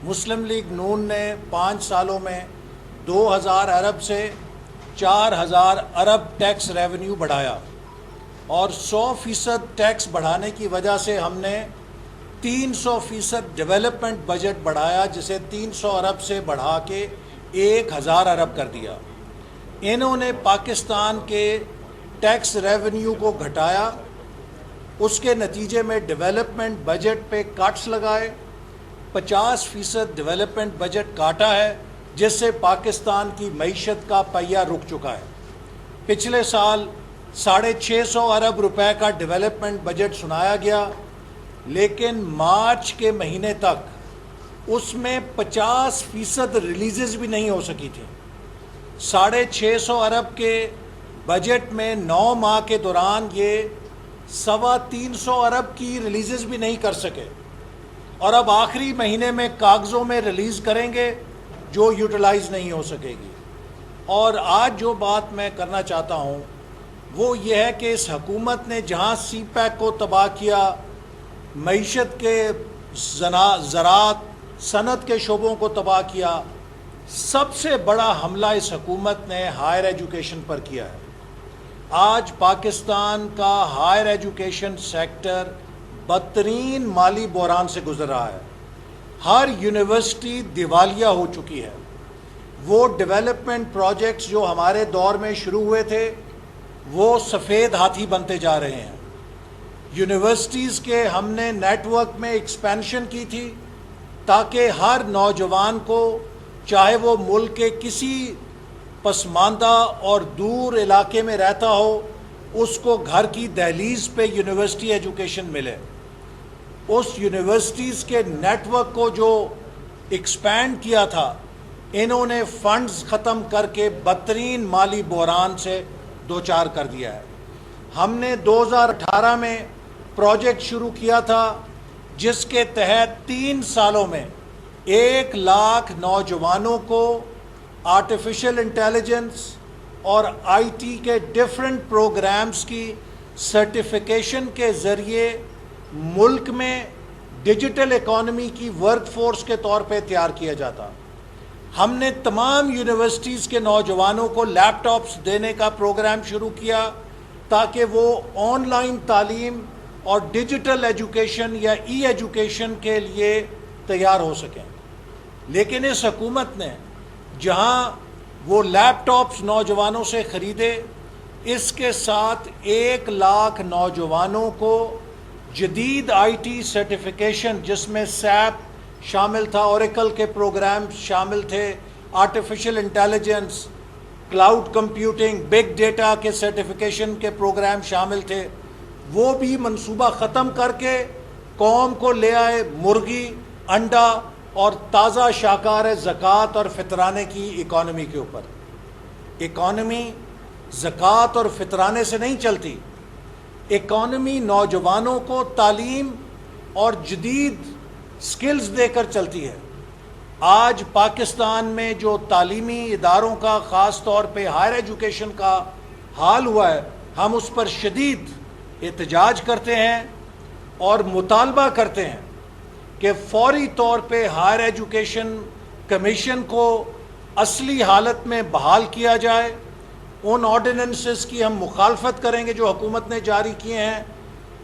مسلم league نون نے 5 سالوں میں 2000 ارب سے 4000 ارب ٹیکس ریونیو بڑھایا، اور 100% ٹیکس بڑھانے کی وجہ سے ہم نے 300% ڈیولپمنٹ بجٹ بڑھایا، جسے 300 ارب سے بڑھا کے 1000 ارب کر دیا۔ انہوں نے پاکستان کے ٹیکس ریونیو کو گھٹایا، اس کے نتیجے میں ڈیولپمنٹ بجٹ پہ کٹس لگائے، 50% ڈیولپمنٹ بجٹ کاٹا ہے، جس سے پاکستان کی معیشت کا پہیہ رک چکا ہے۔ پچھلے سال 650 ارب روپے کا ڈیولپمنٹ بجٹ سنایا گیا، لیکن مارچ کے مہینے تک اس میں 50% ریلیزز بھی نہیں ہو سکی تھی۔ 650 ارب کے بجٹ میں 9 ماہ کے دوران یہ 325 ارب کی ریلیزز بھی نہیں کر سکے، اور اب آخری مہینے میں کاغذوں میں ریلیز کریں گے جو یوٹیلائز نہیں ہو سکے گی۔ اور آج جو بات میں کرنا چاہتا ہوں وہ یہ ہے کہ اس حکومت نے جہاں سی پیک کو تباہ کیا، معیشت کے زراعت صنعت کے شعبوں کو تباہ کیا، سب سے بڑا حملہ اس حکومت نے ہائر ایجوکیشن پر کیا ہے۔ آج پاکستان کا ہائر ایجوکیشن سیکٹر بدترین مالی بحران سے گزر رہا ہے۔ ہر یونیورسٹی دیوالیہ ہو چکی ہے۔ وہ ڈیولپمنٹ پروجیکٹس جو ہمارے دور میں شروع ہوئے تھے وہ سفید ہاتھی بنتے جا رہے ہیں۔ یونیورسٹیز کے ہم نے نیٹ ورک میں ایکسپینشن کی تھی تاکہ ہر نوجوان کو، چاہے وہ ملک کے کسی پسماندہ اور دور علاقے میں رہتا ہو، اس کو گھر کی دہلیز پہ یونیورسٹی ایجوکیشن ملے۔ اس یونیورسٹیز کے نیٹ ورک کو جو ایکسپینڈ کیا تھا، انہوں نے فنڈز ختم کر کے بدترین مالی بحران سے دوچار کر دیا ہے۔ ہم نے 2018 میں پروجیکٹ شروع کیا تھا جس کے تحت 3 سالوں میں 1 لاکھ نوجوانوں کو آرٹیفیشل انٹیلیجنس اور آئی ٹی کے ڈیفرنٹ پروگرامز کی سرٹیفیکیشن کے ذریعے ملک میں ڈیجیٹل اکانومی کی ورک فورس کے طور پہ تیار کیا جاتا۔ ہم نے تمام یونیورسٹیز کے نوجوانوں کو لیپ ٹاپس دینے کا پروگرام شروع کیا تاکہ وہ آن لائن تعلیم اور ڈیجیٹل ایجوکیشن یا ای ایجوکیشن کے لیے تیار ہو سکیں۔ لیکن اس حکومت نے جہاں وہ لیپ ٹاپس نوجوانوں سے خریدے، اس کے ساتھ 1 لاکھ نوجوانوں کو جدید آئی ٹی سرٹیفیکیشن، جس میں سیپ شامل تھا، اوریکل کے پروگرام شامل تھے، artificial intelligence, cloud computing, big data کے سرٹیفیکیشن کے پروگرام شامل تھے، وہ بھی منصوبہ ختم کر کے قوم کو لے آئے مرغی، انڈا اور تازہ شاکار زکوٰۃ اور فطرانے کی اکانومی کے اوپر۔ اکانومی زکوٰۃ اور فطرانے سے نہیں چلتی، اکانومی نوجوانوں کو تعلیم اور جدید سکلز دے کر چلتی ہے۔ آج پاکستان میں جو تعلیمی اداروں کا، خاص طور پہ ہائر ایجوکیشن کا حال ہوا ہے، ہم اس پر شدید احتجاج کرتے ہیں اور مطالبہ کرتے ہیں کہ فوری طور پہ ہائر ایجوکیشن کمیشن کو اصلی حالت میں بحال کیا جائے۔ ان آرڈیننسز کی ہم مخالفت کریں گے جو حکومت نے جاری کیے ہیں،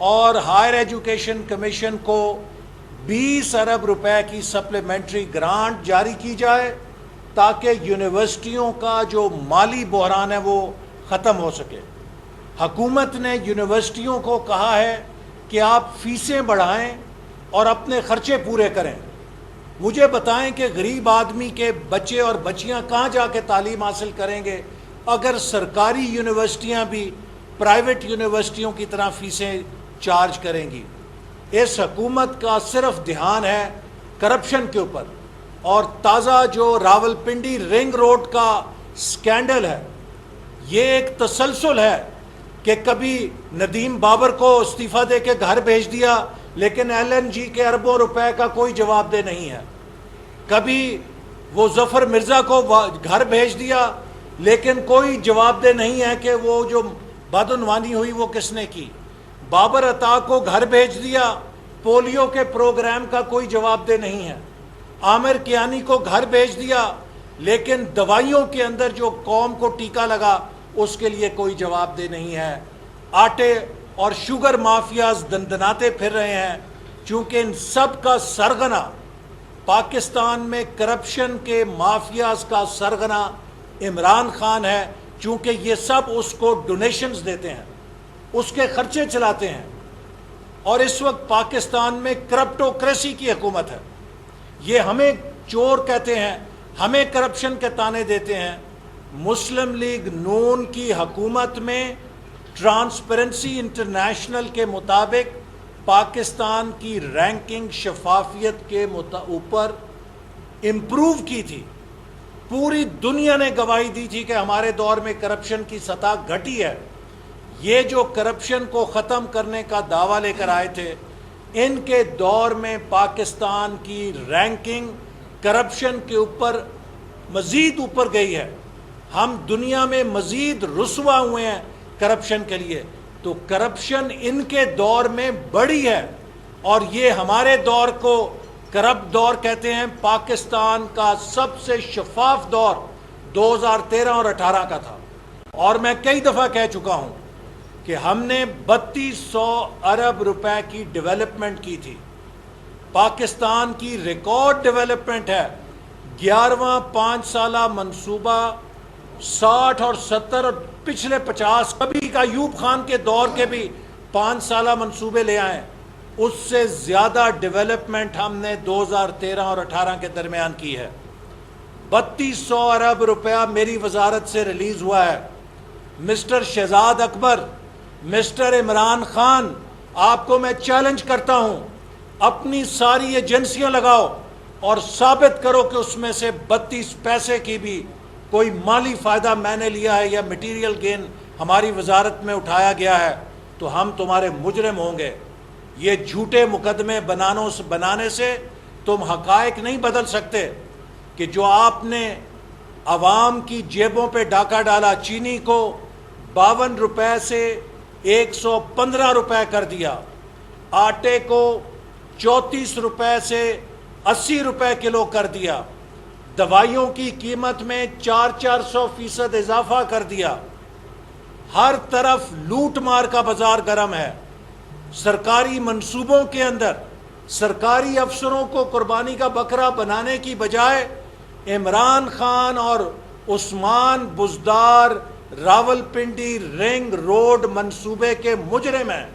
اور ہائر ایجوکیشن کمیشن کو 20 ارب روپے کی سپلیمنٹری گرانٹ جاری کی جائے تاکہ یونیورسٹیوں کا جو مالی بحران ہے وہ ختم ہو سکے۔ حکومت نے یونیورسٹیوں کو کہا ہے کہ آپ فیسیں بڑھائیں اور اپنے خرچے پورے کریں۔ مجھے بتائیں کہ غریب آدمی کے بچے اور بچیاں کہاں جا کے تعلیم حاصل کریں گے اگر سرکاری یونیورسٹیاں بھی پرائیویٹ یونیورسٹیوں کی طرح فیسیں چارج کریں گی؟ اس حکومت کا صرف دھیان ہے کرپشن کے اوپر، اور تازہ جو راولپنڈی رنگ روڈ کا سکینڈل ہے، یہ ایک تسلسل ہے کہ کبھی ندیم بابر کو استعفیٰ دے کے گھر بھیج دیا لیکن ایل این جی کے اربوں روپے کا کوئی جواب دہ نہیں ہے، کبھی وہ ظفر مرزا کو گھر بھیج دیا لیکن کوئی جواب دہ نہیں ہے کہ وہ جو بدعنوانی ہوئی وہ کس نے کی، بابر عطا کو گھر بھیج دیا، پولیو کے پروگرام کا کوئی جواب دہ نہیں ہے۔ عامر کیانی کو گھر بھیج دیا، لیکن دوائیوں کے اندر جو قوم کو ٹیکہ لگا اس کے لیے کوئی جواب دہ نہیں ہے۔ آٹے اور شوگر مافیاز دندناتے پھر رہے ہیں، چونکہ ان سب کا سرغنہ پاکستان میں کرپشن کے مافیاز کا سرغنہ عمران خان ہے، چونکہ یہ سب اس کو ڈونیشنز دیتے ہیں، اس کے خرچے چلاتے ہیں، اور اس وقت پاکستان میں کرپٹوکریسی کی حکومت ہے۔ یہ ہمیں چور کہتے ہیں، ہمیں کرپشن کے تانے دیتے ہیں۔ مسلم لیگ نون کی حکومت میں ٹرانسپیرنسی انٹرنیشنل کے مطابق پاکستان کی رینکنگ شفافیت کے اوپر امپروو کی تھی۔ پوری دنیا نے گواہی دی تھی کہ ہمارے دور میں کرپشن کی سطح گھٹی ہے۔ یہ جو کرپشن کو ختم کرنے کا دعویٰ لے کر آئے تھے، ان کے دور میں پاکستان کی رینکنگ کرپشن کے اوپر مزید اوپر گئی ہے۔ ہم دنیا میں مزید رسوا ہوئے ہیں کرپشن کے لیے۔ تو کرپشن ان کے دور میں بڑی ہے، اور یہ ہمارے دور کو کرپٹ دور کہتے ہیں۔ پاکستان کا سب سے شفاف دور 2013 اور 18 کا تھا، اور میں کئی دفعہ کہہ چکا ہوں کہ ہم نے 3200 ارب روپے کی ڈیولپمنٹ کی تھی۔ پاکستان کی ریکارڈ ڈیولپمنٹ ہے۔ 11واں 5 سالہ منصوبہ 60 اور 70 اور پچھلے 50 کبھی کا ایوب خان کے دور کے بھی 5 سالہ منصوبے لے آئے، اس سے زیادہ ڈیولپمنٹ ہم نے 2013 اور 18 کے درمیان کی ہے۔ 3200 ارب روپیہ میری وزارت سے ریلیز ہوا ہے۔ مسٹر شہزاد اکبر، مسٹر عمران خان، آپ کو میں چیلنج کرتا ہوں، اپنی ساری ایجنسیاں لگاؤ اور ثابت کرو کہ اس میں سے 32 پیسے کی بھی کوئی مالی فائدہ میں نے لیا ہے یا میٹیریل گین ہماری وزارت میں اٹھایا گیا ہے، تو ہم تمہارے مجرم ہوں گے۔ یہ جھوٹے مقدمے بنانے سے تم حقائق نہیں بدل سکتے کہ جو آپ نے عوام کی جیبوں پہ ڈاکہ ڈالا، چینی کو 52 روپے سے 115 روپے کر دیا، آٹے کو 34 روپے سے 80 روپے کلو کر دیا، دوائیوں کی قیمت میں 400% اضافہ کر دیا، ہر طرف لوٹ مار کا بازار گرم ہے۔ سرکاری منصوبوں کے اندر سرکاری افسروں کو قربانی کا بکرا بنانے کی بجائے عمران خان اور عثمان بزدار راولپنڈی رنگ روڈ منصوبے کے مجرم ہیں،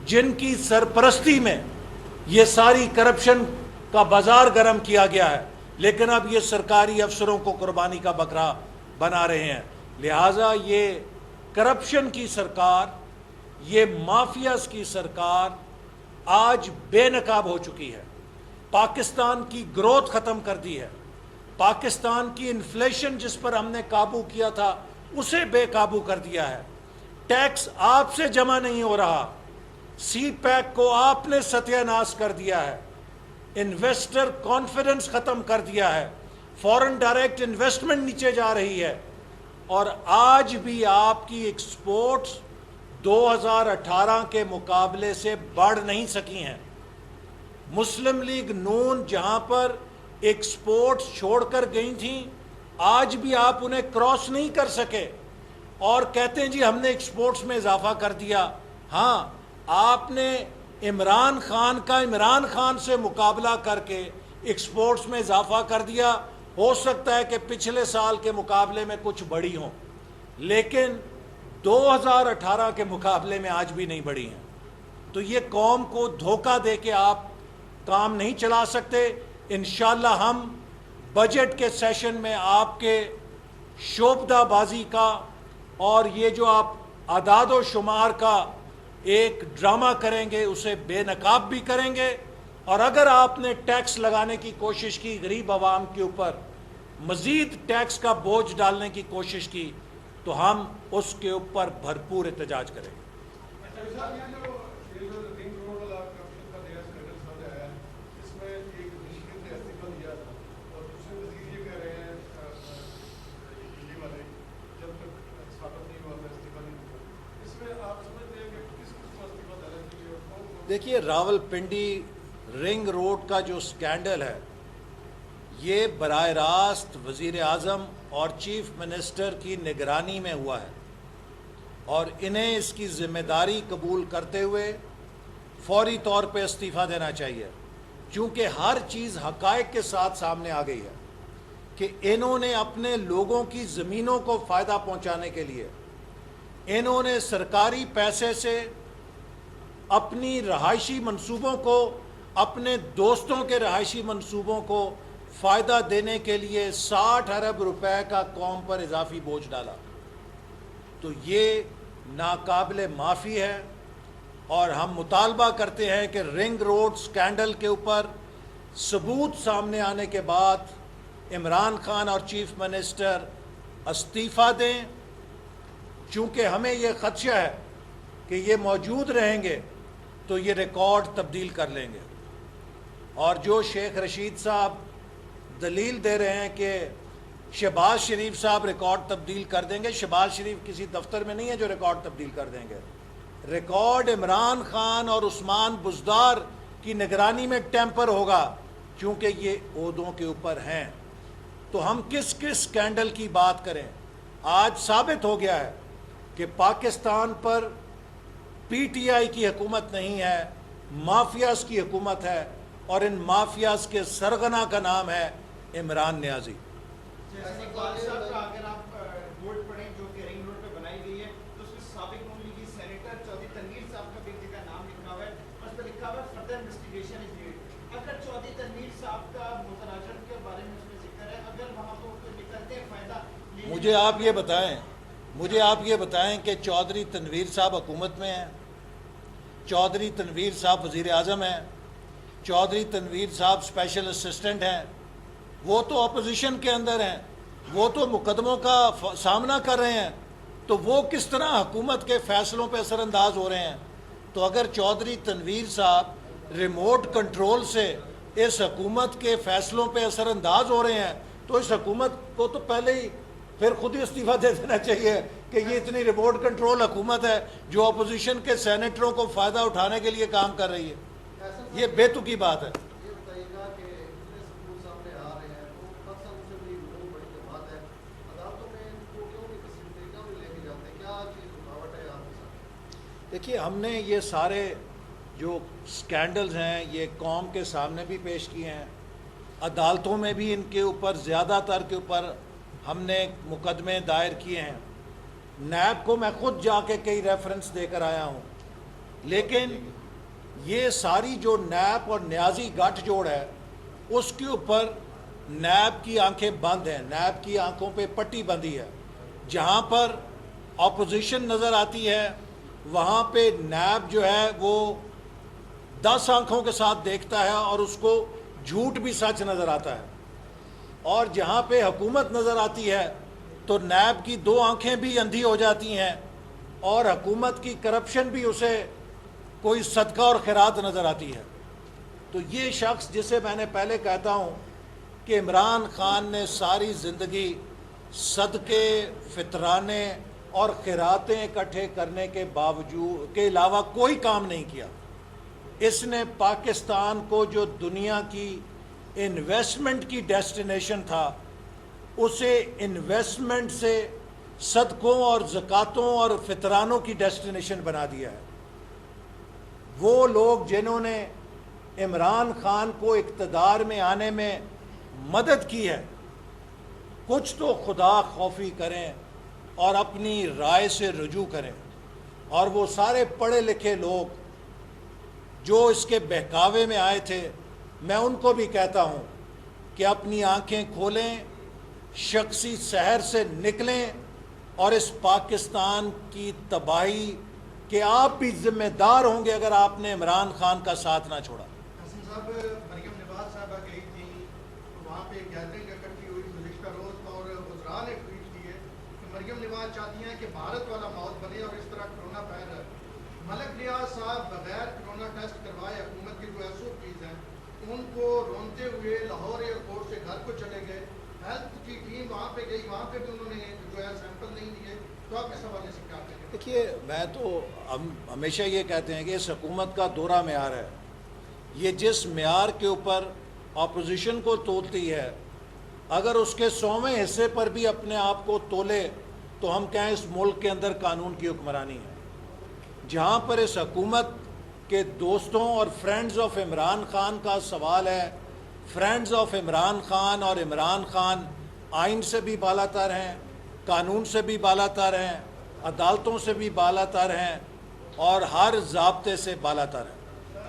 جن کی سرپرستی میں یہ ساری کرپشن کا بازار گرم کیا گیا ہے، لیکن اب یہ سرکاری افسروں کو قربانی کا بکرا بنا رہے ہیں۔ لہٰذا یہ کرپشن کی سرکار، یہ مافیاز کی سرکار آج بے نقاب ہو چکی ہے۔ پاکستان کی گروتھ ختم کر دی ہے، پاکستان کی انفلیشن جس پر ہم نے قابو کیا تھا اسے بے قابو کر دیا ہے، ٹیکس آپ سے جمع نہیں ہو رہا، سی پیک کو آپ نے ستیہ ناش کر دیا ہے، انویسٹر کانفیڈنس ختم کر دیا ہے، فورن ڈائریکٹ انویسٹمنٹ نیچے جا رہی ہے، اور آج بھی آپ کی ایکسپورٹس 2018 کے مقابلے سے بڑھ نہیں سکی ہیں۔ مسلم لیگ نون جہاں پر ایکسپورٹس چھوڑ کر گئی تھیں، آج بھی آپ انہیں کراس نہیں کر سکے، اور کہتے ہیں جی ہم نے ایکسپورٹس میں اضافہ کر دیا۔ ہاں، آپ نے عمران خان سے مقابلہ کر کے ایکسپورٹس میں اضافہ کر دیا۔ ہو سکتا ہے کہ پچھلے سال کے مقابلے میں کچھ بڑھی ہوں، لیکن 2018 کے مقابلے میں آج بھی نہیں بڑھی ہیں۔ تو یہ قوم کو دھوکہ دے کے آپ کام نہیں چلا سکتے۔ انشاءاللہ ہم بجٹ کے سیشن میں آپ کے شعبدہ بازی کا اور یہ جو آپ اعداد و شمار کا ایک ڈرامہ کریں گے اسے بے نقاب بھی کریں گے، اور اگر آپ نے ٹیکس لگانے کی کوشش کی، غریب عوام کے اوپر مزید ٹیکس کا بوجھ ڈالنے کی کوشش کی، تو ہم اس کے اوپر بھرپور احتجاج کریں گے۔ دیکھیے، راولپنڈی رنگ روڈ کا جو سکینڈل ہے یہ براہ راست وزیر اعظم اور چیف منسٹر کی نگرانی میں ہوا ہے، اور انہیں اس کی ذمہ داری قبول کرتے ہوئے فوری طور پہ استعفیٰ دینا چاہیے، چونکہ ہر چیز حقائق کے ساتھ سامنے آ گئی ہے کہ انہوں نے اپنے لوگوں کی زمینوں کو فائدہ پہنچانے کے لیے انہوں نے سرکاری پیسے سے اپنی رہائشی منصوبوں کو، اپنے دوستوں کے رہائشی منصوبوں کو فائدہ دینے کے لیے 60 ارب روپے کا قوم پر اضافی بوجھ ڈالا۔ تو یہ ناقابل معافی ہے، اور ہم مطالبہ کرتے ہیں کہ رنگ روڈ سکینڈل کے اوپر ثبوت سامنے آنے کے بعد عمران خان اور چیف منسٹر استعفیٰ دیں، چونکہ ہمیں یہ خدشہ ہے کہ یہ موجود رہیں گے تو یہ ریکارڈ تبدیل کر لیں گے۔ اور جو شیخ رشید صاحب دلیل دے رہے ہیں کہ شہباز شریف صاحب ریکارڈ تبدیل کر دیں گے، شہباز شریف کسی دفتر میں نہیں ہے جو ریکارڈ تبدیل کر دیں گے۔ ریکارڈ عمران خان اور عثمان بزدار کی نگرانی میں ٹیمپر ہوگا، چونکہ یہ عہدوں کے اوپر ہیں۔ تو ہم کس سکینڈل کی بات کریں؟ آج ثابت ہو گیا ہے کہ پاکستان پر پی ٹی آئی کی حکومت نہیں ہے، مافیاز کی حکومت ہے، اور ان مافیاز کے سرغنہ کا نام ہے عمران نیازی۔ اقبال صاحب کا اگر آپ بورڈ پڑھیں جو کہ رنگ روڈ پہ بنائی گئی ہے تو اس میں سابق نون لیگی سینیٹر چودھری تنویر صاحب کا بھی ایک جگہ نام لکھا ہوا ہے، اس پہ لکھا ہوا ہے فردر انویسٹیگیشن از نیڈ۔ اگر چودھری تنویر صاحب کا متراجم کے بارے میں اس میں ذکر ہے، اگر وہاں پر نکلتے ہیں فائدہ، مجھے آپ یہ بتائیں کہ چودھری تنویر صاحب حکومت میں ہیں، چودھری تنویر صاحب وزیر اعظم ہیں، چودھری تنویر صاحب اسپیشل اسسٹنٹ ہیں، وہ تو اپوزیشن کے اندر ہیں، وہ تو مقدموں کا سامنا کر رہے ہیں، تو وہ کس طرح حکومت کے فیصلوں پہ اثر انداز ہو رہے ہیں؟ تو اگر چودھری تنویر صاحب ریموٹ کنٹرول سے اس حکومت کے فیصلوں پہ اثر انداز ہو رہے ہیں تو اس حکومت کو تو پہلے ہی پھر خود ہی استعفیٰ دے دینا چاہیے کہ یہ اتنی ریموٹ کنٹرول حکومت ہے جو اپوزیشن کے سینیٹروں کو فائدہ اٹھانے کے لیے کام کر رہی ہے۔ یہ بے تکی بات ہے۔ یہ بتائیے گا کہ اتنے ثبوت سامنے آ رہے ہیں تو پاکستان مسلم لیگ بہت بڑی جماعت ہے، عدالتوں میں ان کو کیوں نہیں گھسیٹتے، کیوں نہیں لے کے جاتے، کیا چیز رکاوٹ ہے آپ کے ساتھ؟ دیکھیے، ہم نے یہ سارے جو سکینڈلز ہیں یہ قوم کے سامنے بھی پیش کیے ہیں، عدالتوں میں بھی ان کے اوپر زیادہ تر کے اوپر ہم نے مقدمے دائر کیے ہیں۔ نیب کو میں خود جا کے کئی ریفرنس دے کر آیا ہوں، لیکن یہ ساری جو نیب اور نیازی گٹھ جوڑ ہے اس کے اوپر نیب کی آنکھیں بند ہیں، نیب کی آنکھوں پہ پٹی بندھی ہے۔ جہاں پر اپوزیشن نظر آتی ہے وہاں پہ نیب جو ہے وہ 10 آنکھوں کے ساتھ دیکھتا ہے اور اس کو جھوٹ بھی سچ نظر آتا ہے، اور جہاں پہ حکومت نظر آتی ہے تو نیب کی 2 آنکھیں بھی اندھی ہو جاتی ہیں، اور حکومت کی کرپشن بھی اسے کوئی صدقہ اور خیرات نظر آتی ہے۔ تو یہ شخص جسے میں نے پہلے کہتا ہوں کہ عمران خان نے ساری زندگی صدقے، فطرانے اور خیراتیں اکٹھے کرنے کے باوجود کے علاوہ کوئی کام نہیں کیا۔ اس نے پاکستان کو جو دنیا کی انویسٹمنٹ کی ڈیسٹینیشن تھا اسے انویسٹمنٹ سے صدقوں اور زکاتوں اور فطرانوں کی ڈیسٹینیشن بنا دیا ہے۔ وہ لوگ جنہوں نے عمران خان کو اقتدار میں آنے میں مدد کی ہے، کچھ تو خدا خوفی کریں اور اپنی رائے سے رجوع کریں، اور وہ سارے پڑھے لکھے لوگ جو اس کے بہکاوے میں آئے تھے، میں ان کو بھی کہتا ہوں کہ اپنی آنکھیں کھولیں، شخصی سحر سے نکلیں، اور اس پاکستان کی تباہی کہ آپ بھی ذمہ دار ہوں گے اگر آپ نے عمران خان کا ساتھ نہ چھوڑا۔ حسن صاحب، مریم نواز صاحبہ گئی تھی تو وہاں پہ گیدرنگ اکٹھی ہوئی گزشتہ روز، اور وزراء نے ٹویٹ کی ہے کہ مریم نواز چاہتی ہیں کہ بھارت والا ماحول بنے اور اس طرح کرونا پھیل رہا ہے۔ ملک ریاض صاحب بغیر کرونا ٹیسٹ کروائے حکومت کی جو ایس او پیز ہیں ان کو روندتے ہوئے لاہور ایئرپورٹ سے گھر کو چلے گئے، ہیلتھ کی ٹیم وہاں پہ گئی، وہاں پہ بھی انہوں نے جو ہے سیمپل نہیں دیے، تو آپ اس حوالے سے کیا کہیں گے؟ دیکھیے، میں تو ہم ہمیشہ یہ کہتے ہیں کہ اس حکومت کا دورہ معیار ہے، یہ جس معیار کے اوپر اپوزیشن کو تولتی ہے اگر اس کے 100ویں حصے پر بھی اپنے آپ کو تولے تو ہم کہیں اس ملک کے اندر قانون کی حکمرانی ہے. جہاں پر اس حکومت کے دوستوں اور فرینڈز آف عمران خان کا سوال ہے، فرینڈز آف عمران خان اور عمران خان آئین سے بھی بالا تر ہیں، قانون سے بھی بالا تر ہیں، عدالتوں سے بھی بالا تر ہیں اور ہر ضابطے سے بالا تر ہیں.